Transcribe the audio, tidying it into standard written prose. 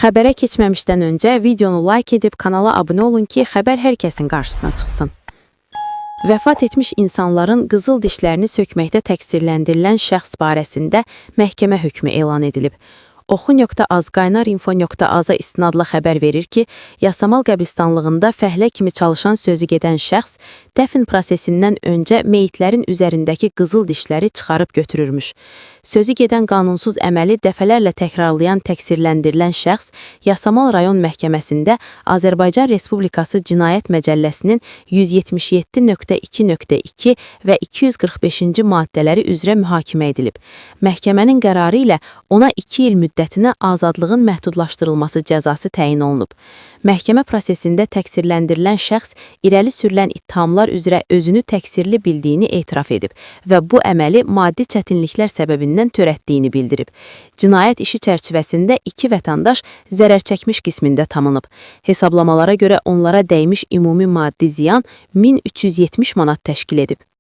Xəbərə keçməmişdən öncə videonu like edib kanala abunə olun ki, xəbər hər kəsin qarşısına çıxsın. Vəfat etmiş insanların qızıl dişlərini sökməkdə təqsirləndirilən şəxs barəsində məhkəmə hökmü elan edilib. Oxu.az qaynar.info.az-a istinadla xəbər verir ki, Yasamal qəbristanlığında fəhlə kimi çalışan sözü gedən şəxs dəfn prosesindən öncə meyitlərin üzərindəki qızıl dişləri çıxarıb götürürmüş. Sözü gedən qanunsuz əməli dəfələrlə təkrarlayan təqsirləndirilən şəxs Yasamal rayon məhkəməsində Azərbaycan Respublikası Cinayət Məcəlləsinin 177.2.2 və 245-ci maddələri üzrə mühakimə edilib. Məhkəmənin qərarı ilə ona 2 il müddətinə azadlığın məhdudlaşdırılması cəzası təyin olunub. Məhkəmə prosesində təqsirləndirilən şəxs irəli sürülən ittihamlar üzrə özünü təqsirli bildiyini etiraf edib və bu əməli maddi çətinliklər səbəbindən törətdiyini bildirib. Cinayət işi çərçivəsində 2 vətəndaş zərər çəkmiş qismində tanınıb. Hesablamalara görə onlara dəymiş ümumi maddi ziyan 1370 manat təşkil edib.